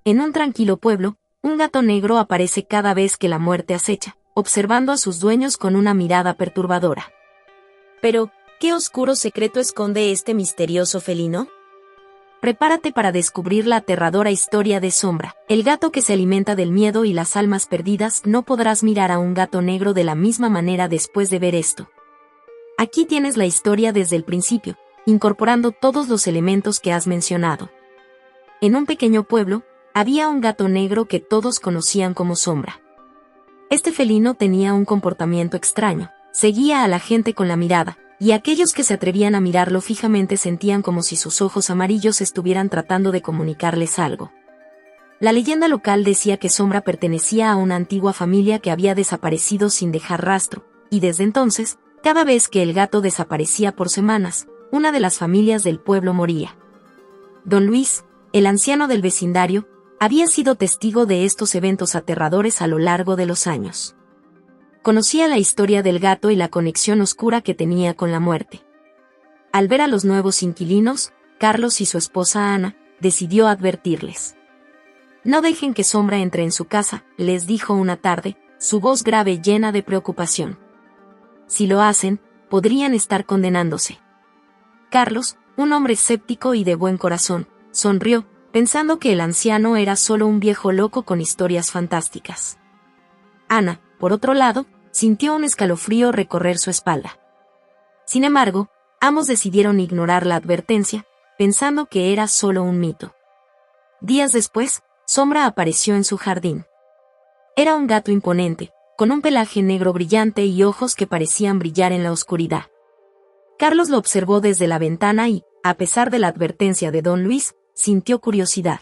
En un tranquilo pueblo, un gato negro aparece cada vez que la muerte acecha, observando a sus dueños con una mirada perturbadora. Pero, ¿qué oscuro secreto esconde este misterioso felino? Prepárate para descubrir la aterradora historia de Sombra, el gato que se alimenta del miedo y las almas perdidas. No podrás mirar a un gato negro de la misma manera después de ver esto. Aquí tienes la historia desde el principio, incorporando todos los elementos que has mencionado. En un pequeño pueblo, había un gato negro que todos conocían como Sombra. Este felino tenía un comportamiento extraño, seguía a la gente con la mirada, y aquellos que se atrevían a mirarlo fijamente sentían como si sus ojos amarillos estuvieran tratando de comunicarles algo. La leyenda local decía que Sombra pertenecía a una antigua familia que había desaparecido sin dejar rastro, y desde entonces, cada vez que el gato desaparecía por semanas, una de las familias del pueblo moría. Don Luis, el anciano del vecindario, había sido testigo de estos eventos aterradores a lo largo de los años. Conocía la historia del gato y la conexión oscura que tenía con la muerte. Al ver a los nuevos inquilinos, Carlos y su esposa Ana, decidió advertirles. «No dejen que Sombra entre en su casa», les dijo una tarde, su voz grave llena de preocupación. «Si lo hacen, podrían estar condenándose». Carlos, un hombre escéptico y de buen corazón, sonrió, pensando que el anciano era solo un viejo loco con historias fantásticas. Ana, por otro lado, sintió un escalofrío recorrer su espalda. Sin embargo, ambos decidieron ignorar la advertencia, pensando que era solo un mito. Días después, Sombra apareció en su jardín. Era un gato imponente, con un pelaje negro brillante y ojos que parecían brillar en la oscuridad. Carlos lo observó desde la ventana y, a pesar de la advertencia de Don Luis, sintió curiosidad.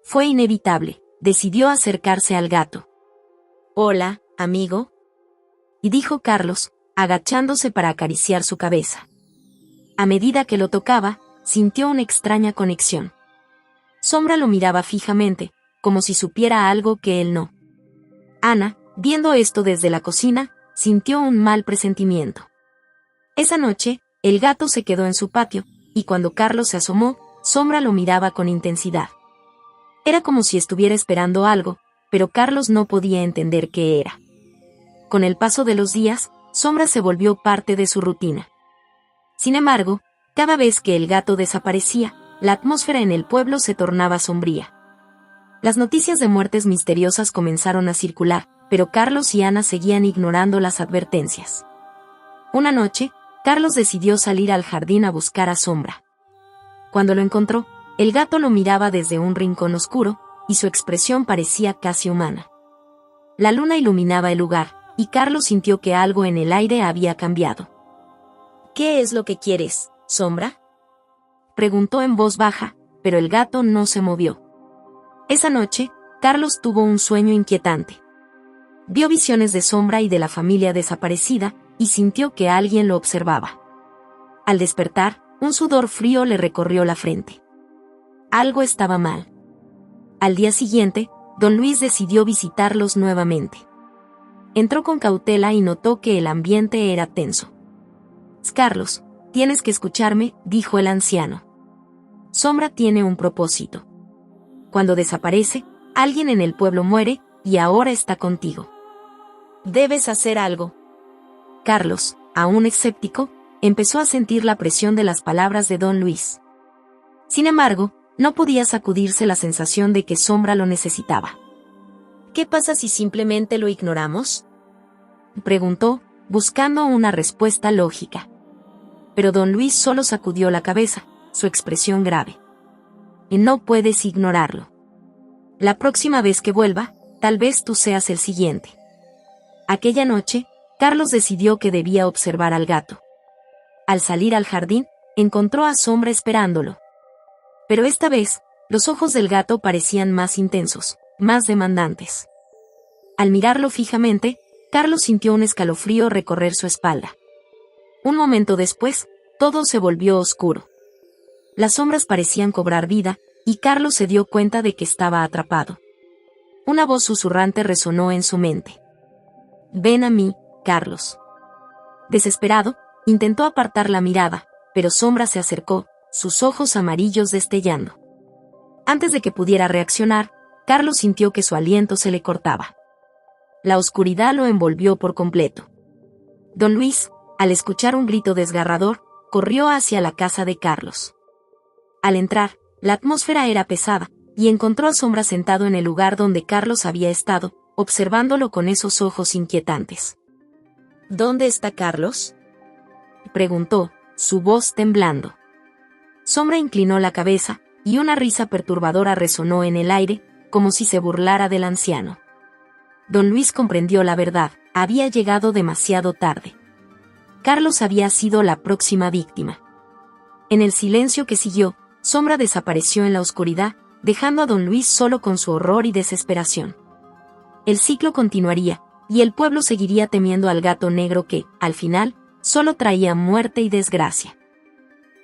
Fue inevitable, decidió acercarse al gato. «Hola, amigo», y dijo Carlos, agachándose para acariciar su cabeza. A medida que lo tocaba, sintió una extraña conexión. Sombra lo miraba fijamente, como si supiera algo que él no. Ana, viendo esto desde la cocina, sintió un mal presentimiento. Esa noche, el gato se quedó en su patio, y cuando Carlos se asomó, Sombra lo miraba con intensidad. Era como si estuviera esperando algo, pero Carlos no podía entender qué era. Con el paso de los días, Sombra se volvió parte de su rutina. Sin embargo, cada vez que el gato desaparecía, la atmósfera en el pueblo se tornaba sombría. Las noticias de muertes misteriosas comenzaron a circular, pero Carlos y Ana seguían ignorando las advertencias. Una noche, Carlos decidió salir al jardín a buscar a Sombra. Cuando lo encontró, el gato lo miraba desde un rincón oscuro, y su expresión parecía casi humana. La luna iluminaba el lugar, y Carlos sintió que algo en el aire había cambiado. «¿Qué es lo que quieres, Sombra?», preguntó en voz baja, pero el gato no se movió. Esa noche, Carlos tuvo un sueño inquietante. Vio visiones de Sombra y de la familia desaparecida, y sintió que alguien lo observaba. Al despertar, un sudor frío le recorrió la frente. Algo estaba mal. Al día siguiente, Don Luis decidió visitarlos nuevamente. Entró con cautela y notó que el ambiente era tenso. «Carlos, tienes que escucharme», dijo el anciano. «Sombra tiene un propósito. Cuando desaparece, alguien en el pueblo muere, y ahora está contigo. Debes hacer algo». Carlos, aún escéptico, empezó a sentir la presión de las palabras de Don Luis. Sin embargo, no podía sacudirse la sensación de que Sombra lo necesitaba. «¿Qué pasa si simplemente lo ignoramos?», preguntó, buscando una respuesta lógica. Pero Don Luis solo sacudió la cabeza, su expresión grave. «Y no puedes ignorarlo. La próxima vez que vuelva, tal vez tú seas el siguiente». Aquella noche, Carlos decidió que debía observar al gato. Al salir al jardín, encontró a Sombra esperándolo. Pero esta vez, los ojos del gato parecían más intensos, más demandantes. Al mirarlo fijamente, Carlos sintió un escalofrío recorrer su espalda. Un momento después, todo se volvió oscuro. Las sombras parecían cobrar vida, y Carlos se dio cuenta de que estaba atrapado. Una voz susurrante resonó en su mente. «Ven a mí, Carlos». Desesperado, intentó apartar la mirada, pero Sombra se acercó, sus ojos amarillos destellando. Antes de que pudiera reaccionar, Carlos sintió que su aliento se le cortaba. La oscuridad lo envolvió por completo. Don Luis, al escuchar un grito desgarrador, corrió hacia la casa de Carlos. Al entrar, la atmósfera era pesada, y encontró a Sombra sentado en el lugar donde Carlos había estado, observándolo con esos ojos inquietantes. ¿Dónde está Carlos?, preguntó, su voz temblando. Sombra inclinó la cabeza, y una risa perturbadora resonó en el aire, como si se burlara del anciano. Don Luis comprendió la verdad, había llegado demasiado tarde. Carlos había sido la próxima víctima. En el silencio que siguió, Sombra desapareció en la oscuridad, dejando a Don Luis solo con su horror y desesperación. El ciclo continuaría, y el pueblo seguiría temiendo al gato negro que, al final, solo traía muerte y desgracia.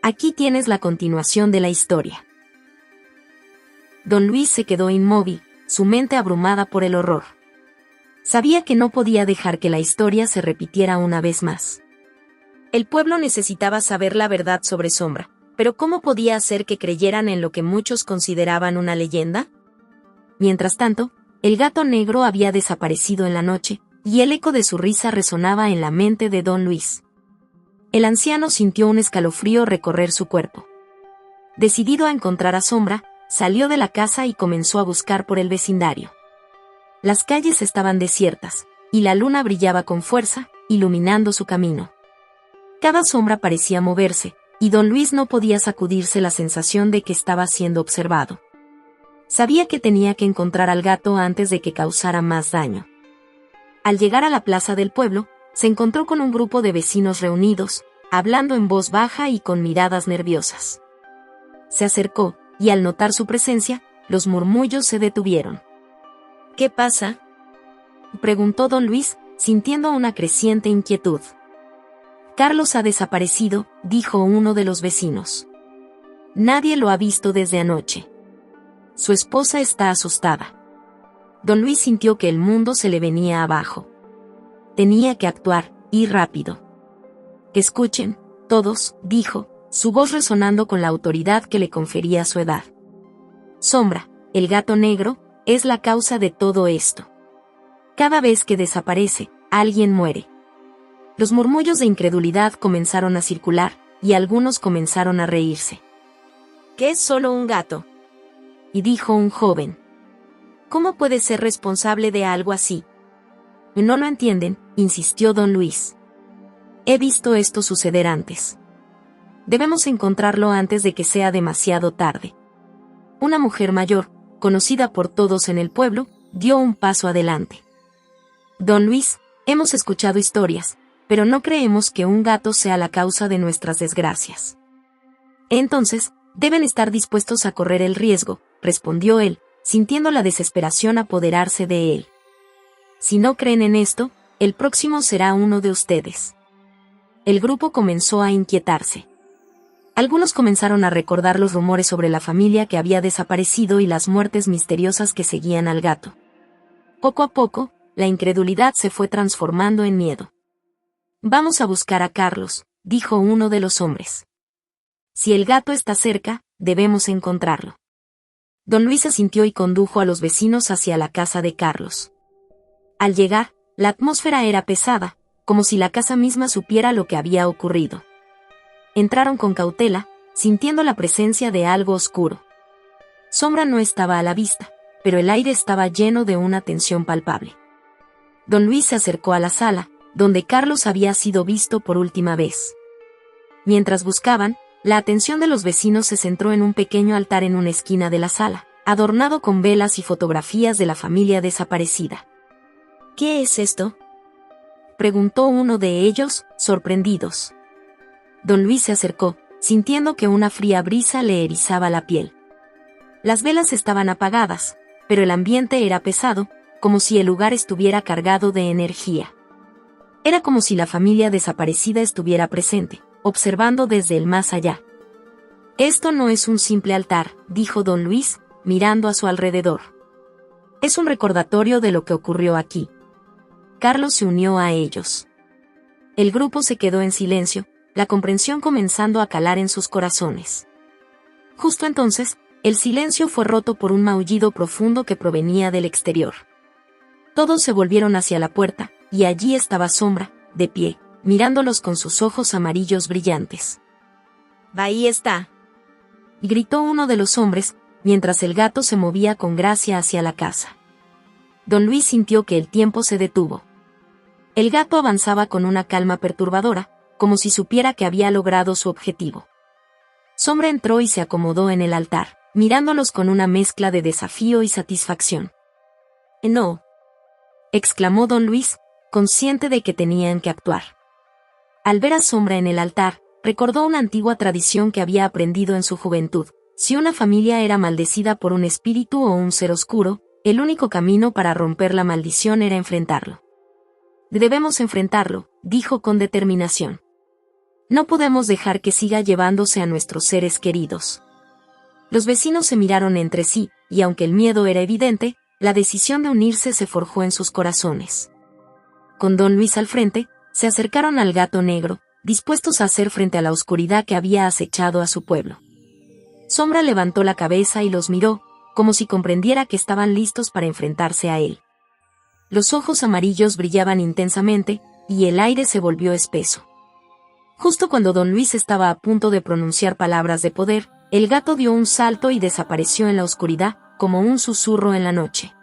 Aquí tienes la continuación de la historia. Don Luis se quedó inmóvil, su mente abrumada por el horror. Sabía que no podía dejar que la historia se repitiera una vez más. El pueblo necesitaba saber la verdad sobre Sombra, pero ¿cómo podía hacer que creyeran en lo que muchos consideraban una leyenda? Mientras tanto, el gato negro había desaparecido en la noche, y el eco de su risa resonaba en la mente de Don Luis. El anciano sintió un escalofrío recorrer su cuerpo. Decidido a encontrar a Sombra, salió de la casa y comenzó a buscar por el vecindario. Las calles estaban desiertas, y la luna brillaba con fuerza, iluminando su camino. Cada sombra parecía moverse, y Don Luis no podía sacudirse la sensación de que estaba siendo observado. Sabía que tenía que encontrar al gato antes de que causara más daño. Al llegar a la plaza del pueblo, se encontró con un grupo de vecinos reunidos, hablando en voz baja y con miradas nerviosas. Se acercó, y al notar su presencia, los murmullos se detuvieron. ¿Qué pasa?, preguntó Don Luis, sintiendo una creciente inquietud. Carlos ha desaparecido, dijo uno de los vecinos. Nadie lo ha visto desde anoche. Su esposa está asustada. Don Luis sintió que el mundo se le venía abajo. Tenía que actuar, y rápido. Que escuchen, todos, dijo, su voz resonando con la autoridad que le confería su edad. Sombra, el gato negro, es la causa de todo esto. Cada vez que desaparece, alguien muere. Los murmullos de incredulidad comenzaron a circular, y algunos comenzaron a reírse. ¿Qué es solo un gato?, y dijo un joven. ¿Cómo puede ser responsable de algo así? No lo entienden, insistió Don Luis. He visto esto suceder antes. Debemos encontrarlo antes de que sea demasiado tarde. Una mujer mayor, conocida por todos en el pueblo, dio un paso adelante. Don Luis, hemos escuchado historias, pero no creemos que un gato sea la causa de nuestras desgracias. Entonces, deben estar dispuestos a correr el riesgo, respondió él, sintiendo la desesperación apoderarse de él. Si no creen en esto, el próximo será uno de ustedes. El grupo comenzó a inquietarse. Algunos comenzaron a recordar los rumores sobre la familia que había desaparecido y las muertes misteriosas que seguían al gato. Poco a poco, la incredulidad se fue transformando en miedo. Vamos a buscar a Carlos, dijo uno de los hombres. Si el gato está cerca, debemos encontrarlo. Don Luis asintió y condujo a los vecinos hacia la casa de Carlos. Al llegar, la atmósfera era pesada, como si la casa misma supiera lo que había ocurrido. Entraron con cautela, sintiendo la presencia de algo oscuro. Sombra no estaba a la vista, pero el aire estaba lleno de una tensión palpable. Don Luis se acercó a la sala, donde Carlos había sido visto por última vez. Mientras buscaban, la atención de los vecinos se centró en un pequeño altar en una esquina de la sala, adornado con velas y fotografías de la familia desaparecida. ¿Qué es esto?, preguntó uno de ellos, sorprendidos. Don Luis se acercó, sintiendo que una fría brisa le erizaba la piel. Las velas estaban apagadas, pero el ambiente era pesado, como si el lugar estuviera cargado de energía. Era como si la familia desaparecida estuviera presente, observando desde el más allá. Esto no es un simple altar, dijo Don Luis, mirando a su alrededor. Es un recordatorio de lo que ocurrió aquí. Carlos se unió a ellos. El grupo se quedó en silencio, la comprensión comenzando a calar en sus corazones. Justo entonces, El silencio fue roto por un maullido profundo que provenía del exterior. Todos se volvieron hacia la puerta, y allí estaba Sombra, de pie, mirándolos con sus ojos amarillos brillantes. «Ahí está», gritó uno de los hombres, mientras el gato se movía con gracia hacia la casa. Don Luis sintió que el tiempo se detuvo. El gato avanzaba con una calma perturbadora, como si supiera que había logrado su objetivo. Sombra entró y se acomodó en el altar, mirándolos con una mezcla de desafío y satisfacción. «No», exclamó don Luis, consciente de que tenían que actuar. Al ver a Sombra en el altar, recordó una antigua tradición que había aprendido en su juventud. Si una familia era maldecida por un espíritu o un ser oscuro, el único camino para romper la maldición era enfrentarlo. «Debemos enfrentarlo», dijo con determinación. «No podemos dejar que siga llevándose a nuestros seres queridos». Los vecinos se miraron entre sí, y aunque el miedo era evidente, la decisión de unirse se forjó en sus corazones. Con don Luis al frente, se acercaron al gato negro, dispuestos a hacer frente a la oscuridad que había acechado a su pueblo. Sombra levantó la cabeza y los miró, como si comprendiera que estaban listos para enfrentarse a él. Los ojos amarillos brillaban intensamente, y el aire se volvió espeso. Justo cuando don Luis estaba a punto de pronunciar palabras de poder, el gato dio un salto y desapareció en la oscuridad, como un susurro en la noche.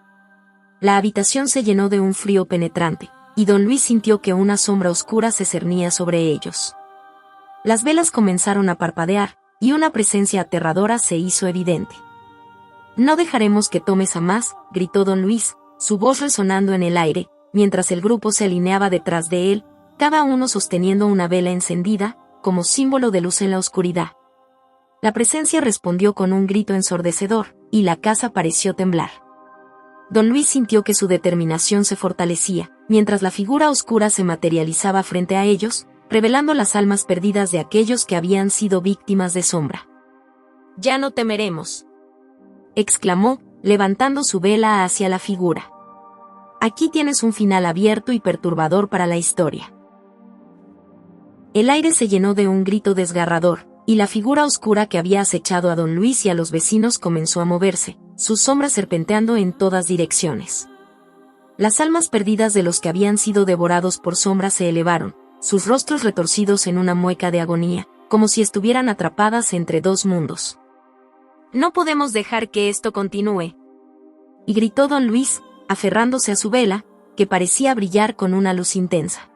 La habitación se llenó de un frío penetrante, y don Luis sintió que una sombra oscura se cernía sobre ellos. Las velas comenzaron a parpadear, y una presencia aterradora se hizo evidente. «No dejaremos que tomes a más», gritó don Luis, su voz resonando en el aire, mientras el grupo se alineaba detrás de él, cada uno sosteniendo una vela encendida, como símbolo de luz en la oscuridad. La presencia respondió con un grito ensordecedor, y la casa pareció temblar. Don Luis sintió que su determinación se fortalecía, mientras la figura oscura se materializaba frente a ellos, revelando las almas perdidas de aquellos que habían sido víctimas de Sombra. «Ya no temeremos», exclamó, levantando su vela hacia la figura. «Aquí tienes un final abierto y perturbador para la historia». El aire se llenó de un grito desgarrador, y la figura oscura que había acechado a don Luis y a los vecinos comenzó a moverse, sus sombras serpenteando en todas direcciones. Las almas perdidas de los que habían sido devorados por Sombra se elevaron, sus rostros retorcidos en una mueca de agonía, como si estuvieran atrapadas entre dos mundos. «No podemos dejar que esto continúe», y gritó don Luis, aferrándose a su vela, que parecía brillar con una luz intensa.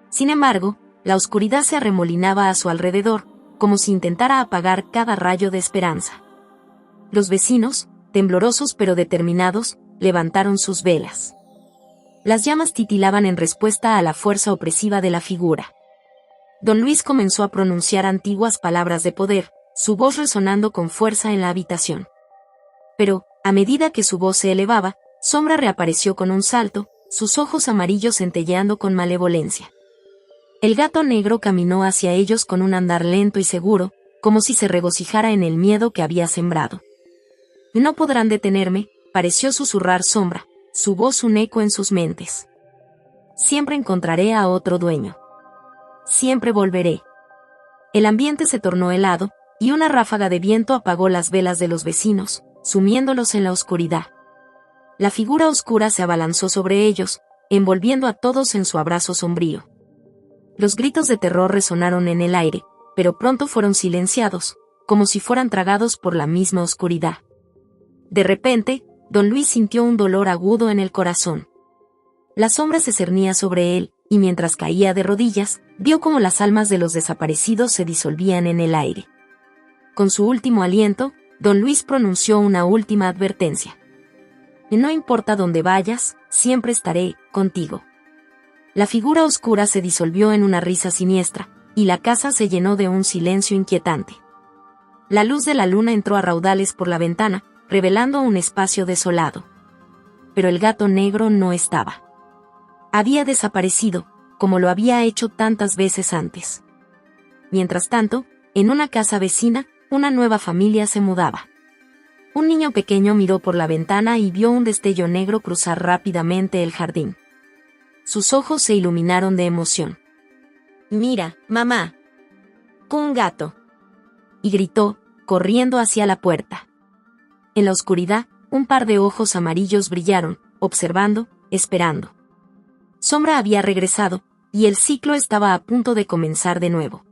Sin embargo, la oscuridad se arremolinaba a su alrededor, como si intentara apagar cada rayo de esperanza. Los vecinos, temblorosos pero determinados, levantaron sus velas. Las llamas titilaban en respuesta a la fuerza opresiva de la figura. Don Luis comenzó a pronunciar antiguas palabras de poder, su voz resonando con fuerza en la habitación. Pero, a medida que su voz se elevaba, Sombra reapareció con un salto, sus ojos amarillos centelleando con malevolencia. El gato negro caminó hacia ellos con un andar lento y seguro, como si se regocijara en el miedo que había sembrado. «No podrán detenerme», pareció susurrar Sombra, su voz un eco en sus mentes. «Siempre encontraré a otro dueño. Siempre volveré». El ambiente se tornó helado, y una ráfaga de viento apagó las velas de los vecinos, sumiéndolos en la oscuridad. La figura oscura se abalanzó sobre ellos, envolviendo a todos en su abrazo sombrío. Los gritos de terror resonaron en el aire, pero pronto fueron silenciados, como si fueran tragados por la misma oscuridad. De repente, don Luis sintió un dolor agudo en el corazón. La sombra se cernía sobre él, y mientras caía de rodillas, vio cómo las almas de los desaparecidos se disolvían en el aire. Con su último aliento, don Luis pronunció una última advertencia. «No importa dónde vayas, siempre estaré contigo». La figura oscura se disolvió en una risa siniestra, y la casa se llenó de un silencio inquietante. La luz de la luna entró a raudales por la ventana, revelando un espacio desolado. Pero el gato negro no estaba. Había desaparecido, como lo había hecho tantas veces antes. Mientras tanto, en una casa vecina, una nueva familia se mudaba. Un niño pequeño miró por la ventana y vio un destello negro cruzar rápidamente el jardín. Sus ojos se iluminaron de emoción. «Mira, mamá. Un gato», y gritó, corriendo hacia la puerta. En la oscuridad, un par de ojos amarillos brillaron, observando, esperando. Sombra había regresado, y el ciclo estaba a punto de comenzar de nuevo.